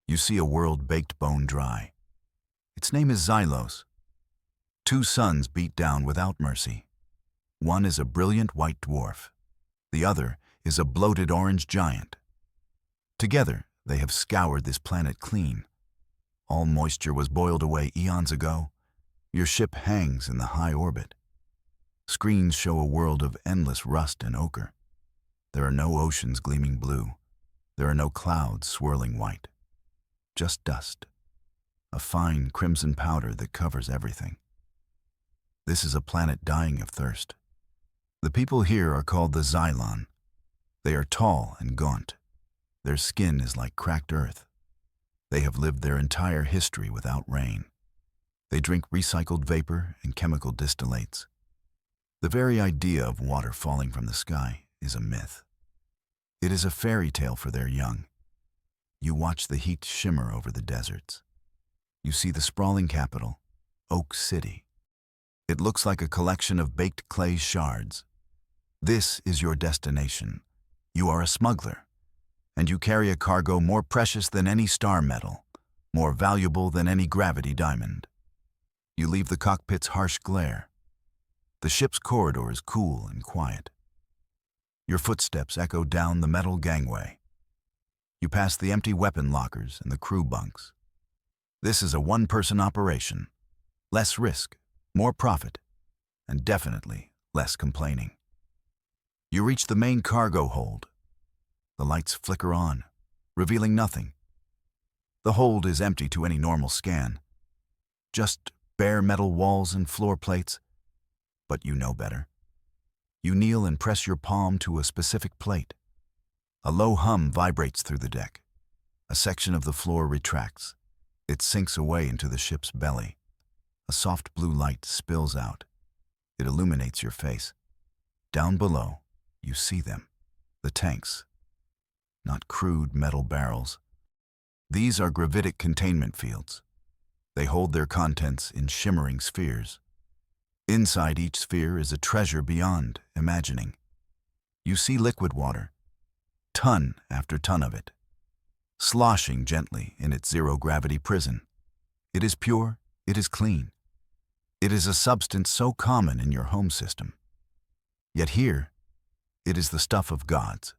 You see a world baked bone dry. Its name is Xylos. Two suns beat down without mercy. One is a brilliant white dwarf. The other is a bloated orange giant. Together, they have scoured this planet clean. All moisture was boiled away eons ago. Your ship hangs in the high orbit. Screens show a world of endless rust and ochre. There are no oceans gleaming blue. There are no clouds swirling white. Just dust. A fine crimson powder that covers everything. This is a planet dying of thirst. The people here are called the Xylon. They are tall and gaunt. Their skin is like cracked earth. They have lived their entire history without rain. They drink recycled vapor and chemical distillates. The very idea of water falling from the sky is a myth. It is a fairy tale for their young. You watch the heat shimmer over the deserts. You see the sprawling capital, Oak City. It looks like a collection of baked clay shards. This is your destination. You are a smuggler, and you carry a cargo more precious than any star metal, more valuable than any gravity diamond. You leave the cockpit's harsh glare. The ship's corridor is cool and quiet. Your footsteps echo down the metal gangway. You pass the empty weapon lockers and the crew bunks. This is a one-person operation. Less risk, more profit, and definitely less complaining. You reach the main cargo hold. The lights flicker on, revealing nothing. The hold is empty to any normal scan. Just bare metal walls and floor plates. But you know better. You kneel and press your palm to a specific plate. A low hum vibrates through the deck. A section of the floor retracts. It sinks away into the ship's belly. A soft blue light spills out. It illuminates your face. Down below, you see them. The tanks. Not crude metal barrels. These are gravitic containment fields. They hold their contents in shimmering spheres. Inside each sphere is a treasure beyond imagining. You see liquid water, ton after ton of it, sloshing gently in its zero-gravity prison. It is pure, it is clean. It is a substance so common in your home system. Yet here, it is the stuff of gods.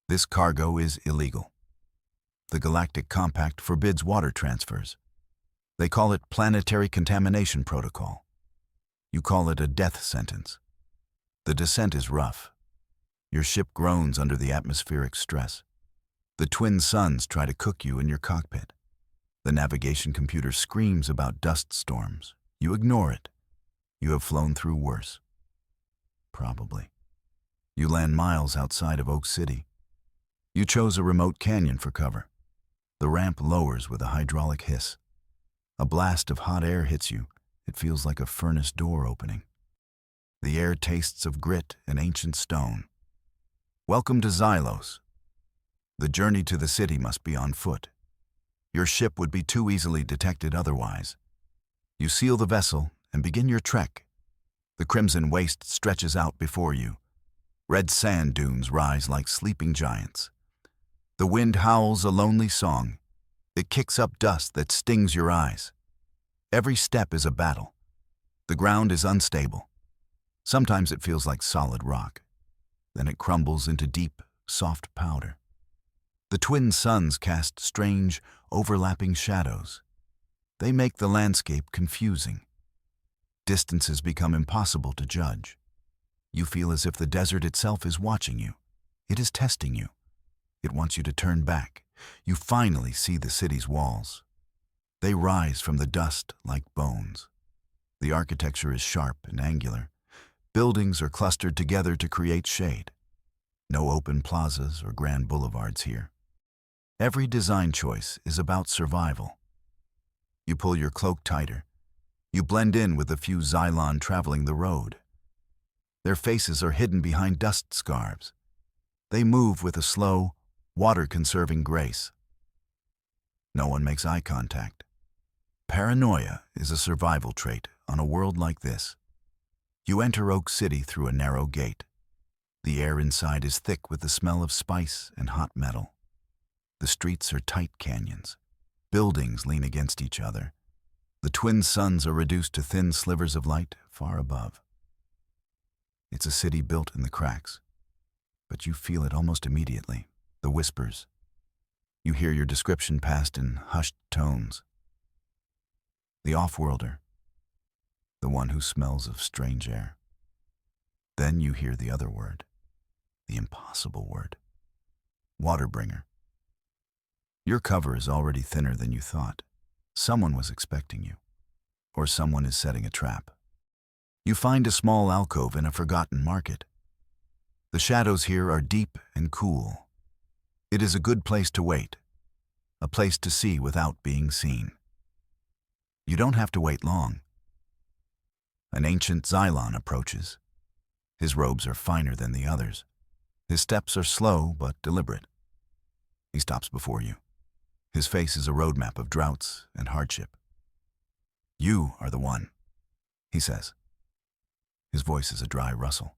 This cargo is illegal. The Galactic Compact forbids water transfers. They call it Planetary Contamination Protocol. You call it a death sentence. The descent is rough. Your ship groans under the atmospheric stress. The twin suns try to cook you in your cockpit. The navigation computer screams about dust storms. You ignore it. You have flown through worse. Probably. You land miles outside of Oak City. You chose a remote canyon for cover. The ramp lowers with a hydraulic hiss. A blast of hot air hits you. It feels like a furnace door opening. The air tastes of grit and ancient stone. Welcome to Xylos. The journey to the city must be on foot. Your ship would be too easily detected otherwise. You seal the vessel and begin your trek. The crimson waste stretches out before you. Red sand dunes rise like sleeping giants. The wind howls a lonely song. It kicks up dust that stings your eyes. Every step is a battle. The ground is unstable. Sometimes it feels like solid rock. Then it crumbles into deep, soft powder. The twin suns cast strange, overlapping shadows. They make the landscape confusing. Distances become impossible to judge. You feel as if the desert itself is watching you. It is testing you. It wants you to turn back. You finally see the city's walls. They rise from the dust like bones. The architecture is sharp and angular. Buildings are clustered together to create shade. No open plazas or grand boulevards here. Every design choice is about survival. You pull your cloak tighter. You blend in with the few Xylon traveling the road. Their faces are hidden behind dust scarves. They move with a slow, water-conserving grace. No one makes eye contact. Paranoia is a survival trait on a world like this. You enter Oak City through a narrow gate. The air inside is thick with the smell of spice and hot metal. The streets are tight canyons. Buildings lean against each other. The twin suns are reduced to thin slivers of light far above. It's a city built in the cracks, but you feel it almost immediately. The whispers. You hear your description passed in hushed tones. The off-worlder, the one who smells of strange air. Then you hear the other word, the impossible word, waterbringer. Your cover is already thinner than you thought. Someone was expecting you, or someone is setting a trap. You find a small alcove in a forgotten market. The shadows here are deep and cool. It is a good place to wait, a place to see without being seen. You don't have to wait long. An ancient Xylon approaches. His robes are finer than the others. His steps are slow but deliberate. He stops before you. His face is a roadmap of droughts and hardship. "You are the one," he says. His voice is a dry rustle,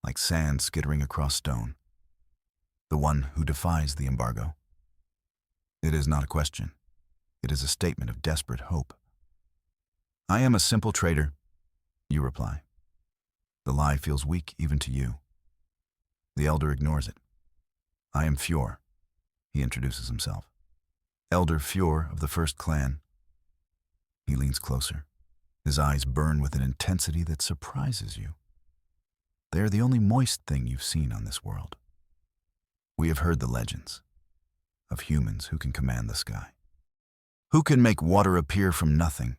like sand skittering across stone. The one who defies the embargo. It is not a question. It is a statement of desperate hope. "I am a simple trader," you reply. The lie feels weak even to you. The elder ignores it. "I am Fjord," he introduces himself. "Elder Fjord of the First Clan." He leans closer. His eyes burn with an intensity that surprises you. They are the only moist thing you've seen on this world. "We have heard the legends of humans who can command the sky, who can make water appear from nothing."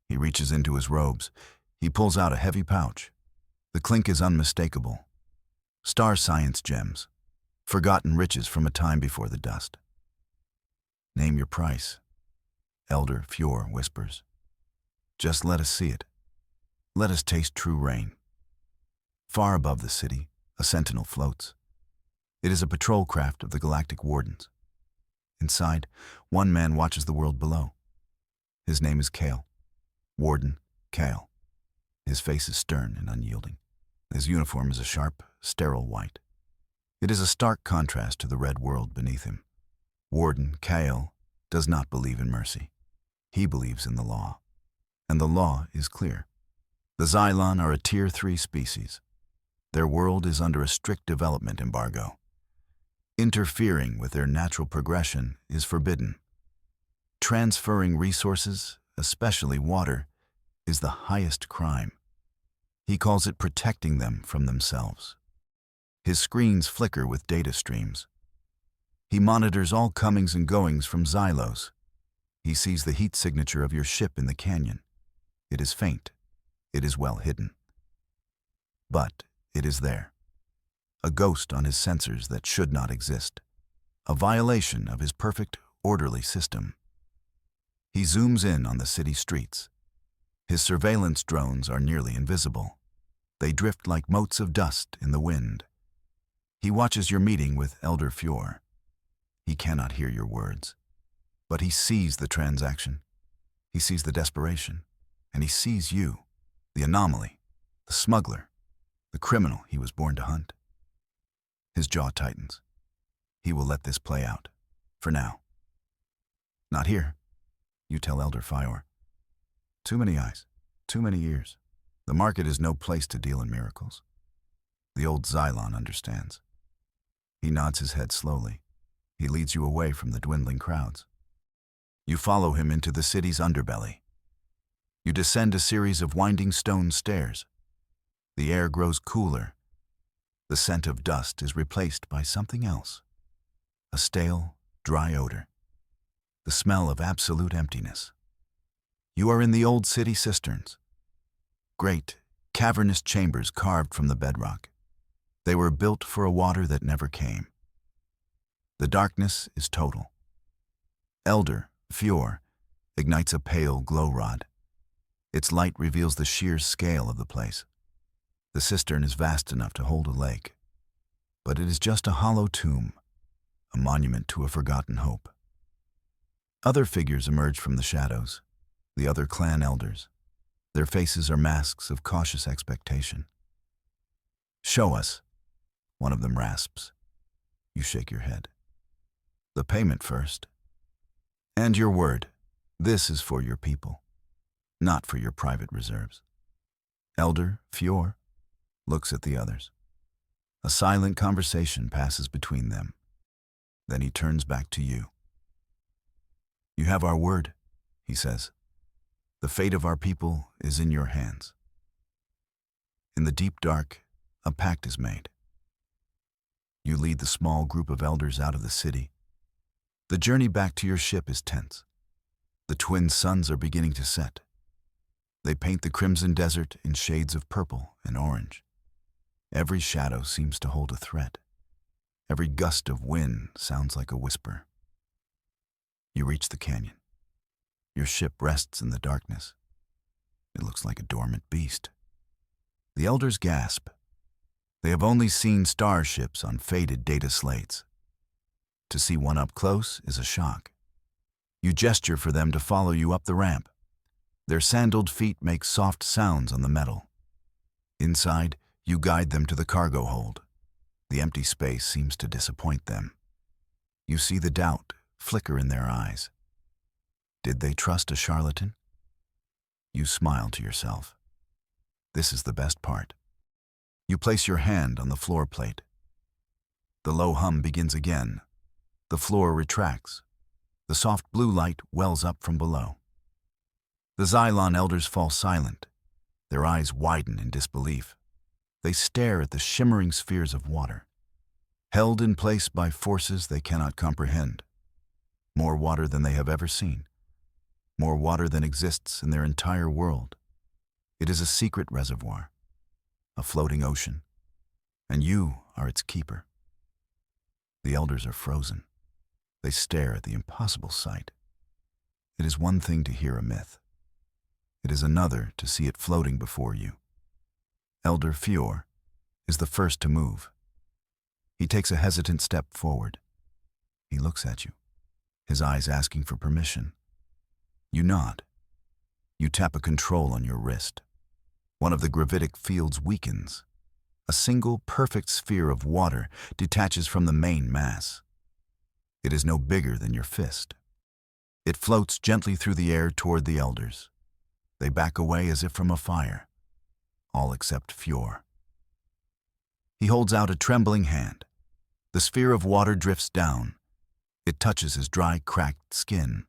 He reaches into his robes. He pulls out a heavy pouch. The clink is unmistakable. Star science gems, forgotten riches from a time before the dust. "Name your price," Elder Fjord whispers. "Just let us see it. Let us taste true rain." Far above the city, a sentinel floats. It is a patrol craft of the Galactic Wardens. Inside, one man watches the world below. His name is Kale. Warden Kale. His face is stern and unyielding. His uniform is a sharp, sterile white. It is a stark contrast to the red world beneath him. Warden Kale does not believe in mercy. He believes in the law. And the law is clear. The Xylon are a Tier 3 species. Their world is under a strict development embargo. Interfering with their natural progression is forbidden. Transferring resources, especially water, is the highest crime. He calls it protecting them from themselves. His screens flicker with data streams. He monitors all comings and goings from Xylos. He sees the heat signature of your ship in the canyon. It is faint. It is well hidden. But it is there. A ghost on his sensors that should not exist. A violation of his perfect, orderly system. He zooms in on the city streets. His surveillance drones are nearly invisible. They drift like motes of dust in the wind. He watches your meeting with Elder Fjord. He cannot hear your words, but he sees the transaction. He sees the desperation, and he sees you, the anomaly, the smuggler, the criminal he was born to hunt. His jaw tightens. He will let this play out, for now. "Not here," you tell Elder Fjord. "Too many eyes, too many ears. The market is no place to deal in miracles." The old Xylon understands. He nods his head slowly. He leads you away from the dwindling crowds. You follow him into the city's underbelly. You descend a series of winding stone stairs. The air grows cooler. The scent of dust is replaced by something else. A stale, dry odor. The smell of absolute emptiness. You are in the old city cisterns. Great, cavernous chambers carved from the bedrock. They were built for a water that never came. The darkness is total. Elder Fjord ignites a pale glow rod. Its light reveals the sheer scale of the place. The cistern is vast enough to hold a lake, but it is just a hollow tomb, a monument to a forgotten hope. Other figures emerge from the shadows, the other clan elders. Their faces are masks of cautious expectation. "Show us," one of them rasps. You shake your head. The payment first. And your word. This is for your people, not for your private reserves. Elder Fior looks at the others. A silent conversation passes between them. Then he turns back to you. You have our word, he says. The fate of our people is in your hands. In the deep dark, a pact is made. You lead the small group of elders out of the city. The journey back to your ship is tense. The twin suns are beginning to set. They paint the crimson desert in shades of purple and orange. Every shadow seems to hold a threat. Every gust of wind sounds like a whisper. You reach the canyon. Your ship rests in the darkness. It looks like a dormant beast. The elders gasp. They have only seen starships on faded data slates. To see one up close is a shock. You gesture for them to follow you up the ramp. Their sandaled feet make soft sounds on the metal. Inside, you guide them to the cargo hold. The empty space seems to disappoint them. You see the doubt flicker in their eyes. Did they trust a charlatan? You smile to yourself. This is the best part. You place your hand on the floor plate. The low hum begins again. The floor retracts. The soft blue light wells up from below. The Xylon elders fall silent. Their eyes widen in disbelief. They stare at the shimmering spheres of water, held in place by forces they cannot comprehend. More water than they have ever seen. More water than exists in their entire world. It is a secret reservoir, a floating ocean, and you are its keeper. The elders are frozen. They stare at the impossible sight. It is one thing to hear a myth. It is another to see it floating before you. Elder Fior is the first to move. He takes a hesitant step forward. He looks at you, his eyes asking for permission. You nod. You tap a control on your wrist. One of the gravitic fields weakens. A single perfect sphere of water detaches from the main mass. It is no bigger than your fist. It floats gently through the air toward the elders. They back away as if from a fire, all except Fior. He holds out a trembling hand. The sphere of water drifts down. It touches his dry, cracked skin.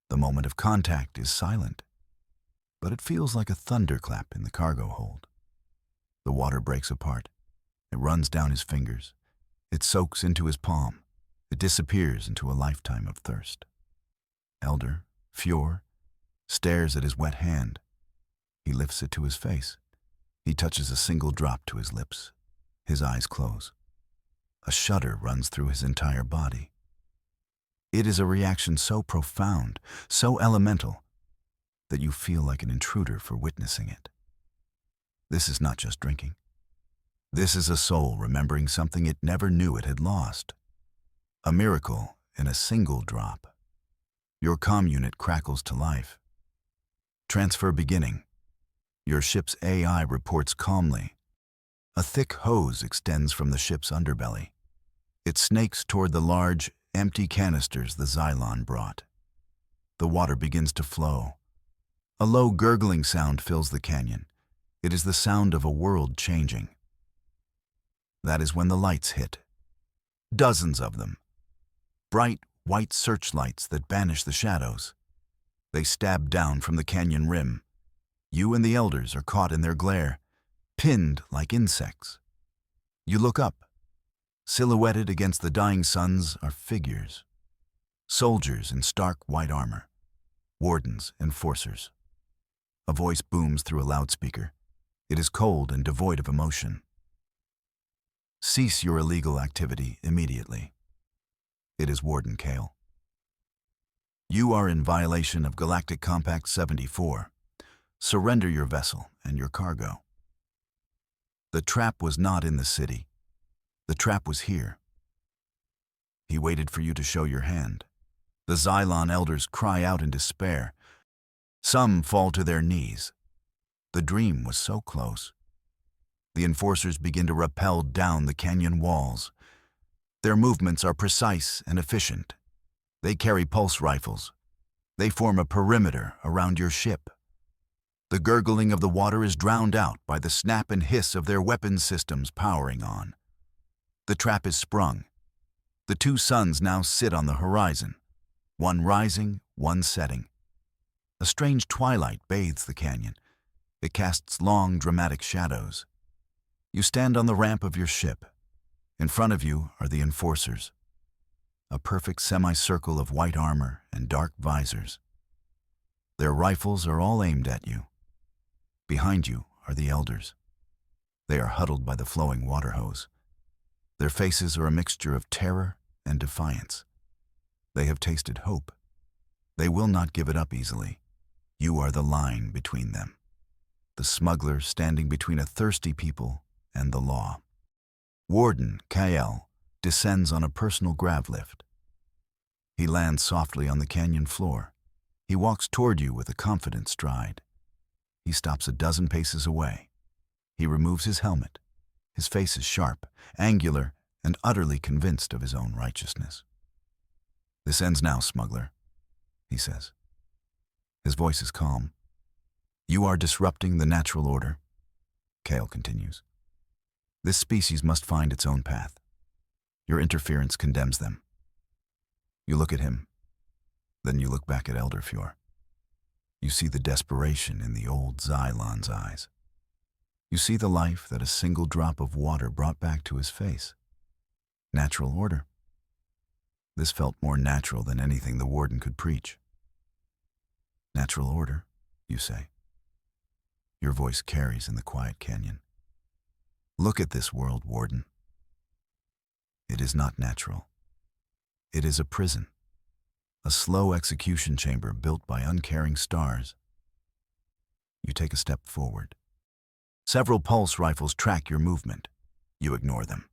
The moment of contact is silent, but it feels like a thunderclap in the cargo hold. The water breaks apart. It runs down his fingers. It soaks into his palm. It disappears into a lifetime of thirst. Elder Fior stares at his wet hand. He lifts it to his face. He touches a single drop to his lips. His eyes close. A shudder runs through his entire body. It is a reaction so profound, so elemental, that you feel like an intruder for witnessing it. This is not just drinking. This is a soul remembering something it never knew it had lost. A miracle in a single drop. Your comm unit crackles to life. Transfer beginning. Your ship's AI reports calmly. A thick hose extends from the ship's underbelly. It snakes toward the large, empty canisters the Xylon brought. The water begins to flow. A low gurgling sound fills the canyon. It is the sound of a world changing. That is when the lights hit. Dozens of them. Bright, white searchlights that banish the shadows. They stab down from the canyon rim. You and the elders are caught in their glare, pinned like insects. You look up. Silhouetted against the dying suns are figures. Soldiers in stark white armor. Wardens, enforcers. A voice booms through a loudspeaker. It is cold and devoid of emotion. Cease your illegal activity immediately. It is Warden Kale. You are in violation of Galactic Compact 74. Surrender your vessel and your cargo. The trap was not in the city. The trap was here. He waited for you to show your hand. The Xylon elders cry out in despair. Some fall to their knees. The dream was so close. The enforcers begin to rappel down the canyon walls. Their movements are precise and efficient. They carry pulse rifles. They form a perimeter around your ship. The gurgling of the water is drowned out by the snap and hiss of their weapons systems powering on. The trap is sprung. The two suns now sit on the horizon, one rising, one setting. A strange twilight bathes the canyon. It casts long, dramatic shadows. You stand on the ramp of your ship. In front of you are the enforcers, a perfect semicircle of white armor and dark visors. Their rifles are all aimed at you. Behind you are the elders. They are huddled by the flowing water hose. Their faces are a mixture of terror and defiance. They have tasted hope. They will not give it up easily. You are the line between them, the smuggler standing between a thirsty people and the law. Warden Kael descends on a personal grav lift. He lands softly on the canyon floor. He walks toward you with a confident stride. He stops a dozen paces away. He removes his helmet. His face is sharp, angular, and utterly convinced of his own righteousness. "This ends now, smuggler," he says. His voice is calm. "You are disrupting the natural order," Kael continues. "This species must find its own path. Your interference condemns them." You look at him, then you look back at Elderfjord. You see the desperation in the old Xylon's eyes. You see the life that a single drop of water brought back to his face. Natural order. This felt more natural than anything the warden could preach. "Natural order," you say. Your voice carries in the quiet canyon. "Look at this world, Warden. It is not natural. It is a prison, a slow execution chamber built by uncaring stars." You take a step forward. Several pulse rifles track your movement. You ignore them.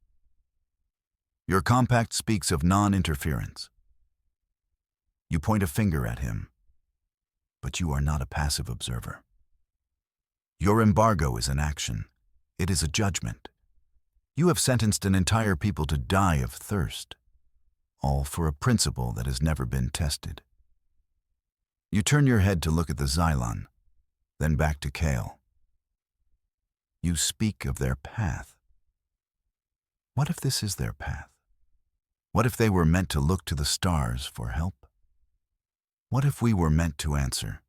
Your compact speaks of non-interference. You point a finger at him, but you are not a passive observer. Your embargo is an action. It is a judgment. You have sentenced an entire people to die of thirst, all for a principle that has never been tested. You turn your head to look at the Xylon, then back to Kael. You speak of their path. What if this is their path? What if they were meant to look to the stars for help? What if we were meant to answer?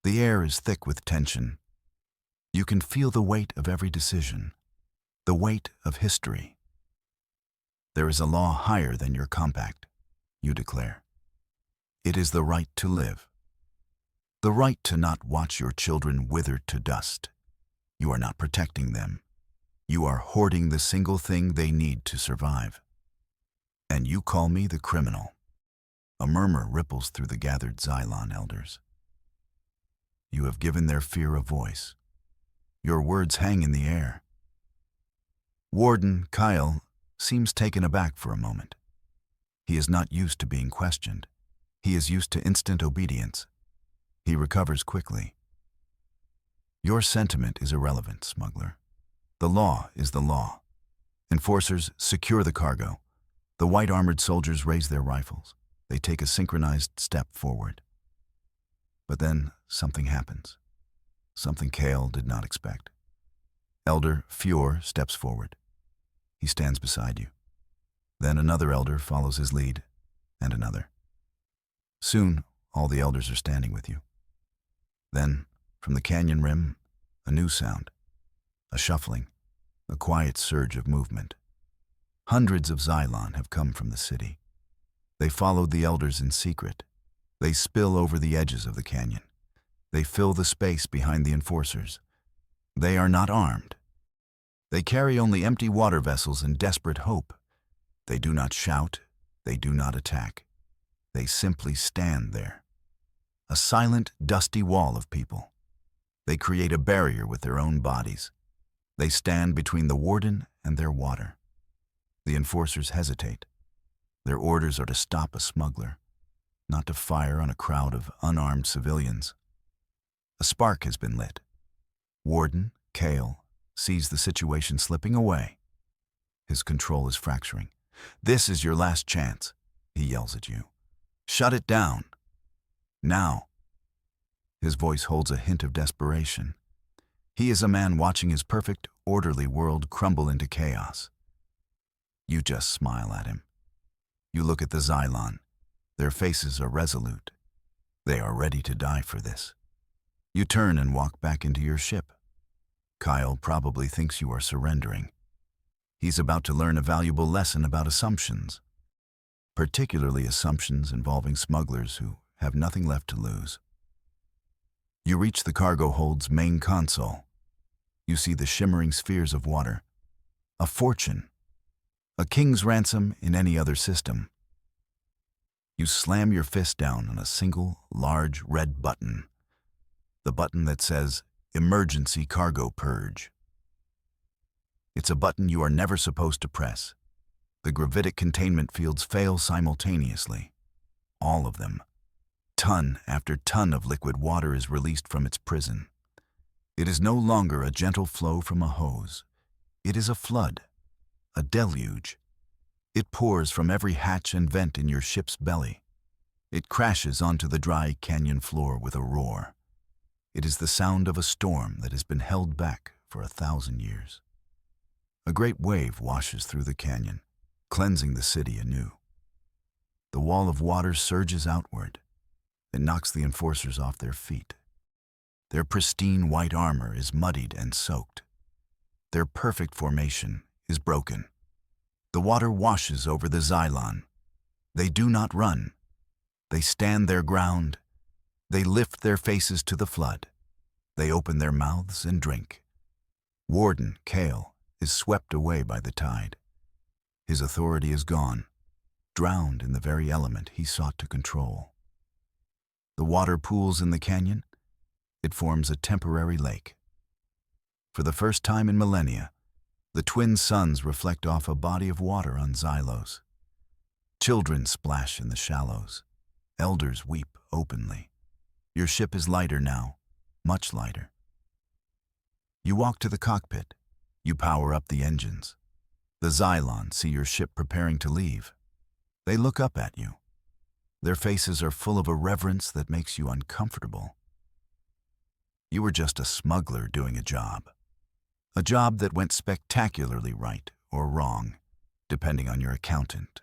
The air is thick with tension. You can feel the weight of every decision, the weight of history. There is a law higher than your compact, you declare. It is the right to live. The right to not watch your children wither to dust. You are not protecting them. You are hoarding the single thing they need to survive. And you call me the criminal. A murmur ripples through the gathered Xylon elders. You have given their fear a voice. Your words hang in the air. Warden Kael seems taken aback for a moment. He is not used to being questioned. He is used to instant obedience. He recovers quickly. Your sentiment is irrelevant, smuggler. The law is the law. Enforcers secure the cargo. The white-armored soldiers raise their rifles. They take a synchronized step forward. But then something happens. Something Kael did not expect. Elder Fjord steps forward. He stands beside you. Then another elder follows his lead, and another. Soon, all the elders are standing with you. Then, from the canyon rim, a new sound. A shuffling, a quiet surge of movement. Hundreds of Xylon have come from the city. They followed the elders in secret. They spill over the edges of the canyon. They fill the space behind the enforcers. They are not armed. They carry only empty water vessels and desperate hope. They do not shout. They do not attack. They simply stand there. A silent, dusty wall of people. They create a barrier with their own bodies. They stand between the warden and their water. The enforcers hesitate. Their orders are to stop a smuggler, not to fire on a crowd of unarmed civilians. A spark has been lit. Warden Kael sees the situation slipping away. His control is fracturing. This is your last chance, he yells at you. Shut it down. Now. His voice holds a hint of desperation. He is a man watching his perfect, orderly world crumble into chaos. You just smile at him. You look at the Xylon. Their faces are resolute. They are ready to die for this. You turn and walk back into your ship. Kyle probably thinks you are surrendering. He's about to learn a valuable lesson about assumptions, particularly assumptions involving smugglers who have nothing left to lose. You reach the cargo hold's main console. You see the shimmering spheres of water. A fortune. A king's ransom in any other system. You slam your fist down on a single, large, red button. The button that says, Emergency Cargo Purge. It's a button you are never supposed to press. The gravitic containment fields fail simultaneously. All of them. Ton after ton of liquid water is released from its prison. It is no longer a gentle flow from a hose. It is a flood, a deluge. It pours from every hatch and vent in your ship's belly. It crashes onto the dry canyon floor with a roar. It is the sound of a storm that has been held back for 1,000 years. A great wave washes through the canyon, cleansing the city anew. The wall of water surges outward. It knocks the enforcers off their feet. Their pristine white armor is muddied and soaked. Their perfect formation is broken. The water washes over the Xylon. They do not run. They stand their ground. They lift their faces to the flood. They open their mouths and drink. Warden Kale is swept away by the tide. His authority is gone, drowned in the very element he sought to control. The water pools in the canyon. It forms a temporary lake. For the first time in millennia, the twin suns reflect off a body of water on Xylos. Children splash in the shallows. Elders weep openly. Your ship is lighter now, much lighter. You walk to the cockpit. You power up the engines. The Xylon see your ship preparing to leave. They look up at you. Their faces are full of a reverence that makes you uncomfortable. You were just a smuggler doing a job that went spectacularly right or wrong, depending on your accountant.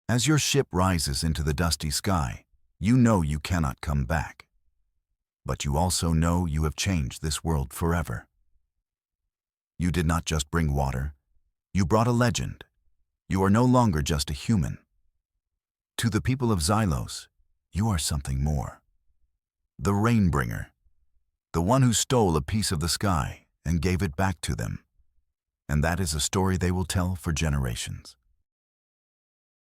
As your ship rises into the dusty sky, you know you cannot come back. But you also know you have changed this world forever. You did not just bring water, you brought a legend. You are no longer just a human. To the people of Xylos, you are something more. The Rainbringer, the one who stole a piece of the sky and gave it back to them. And that is a story they will tell for generations.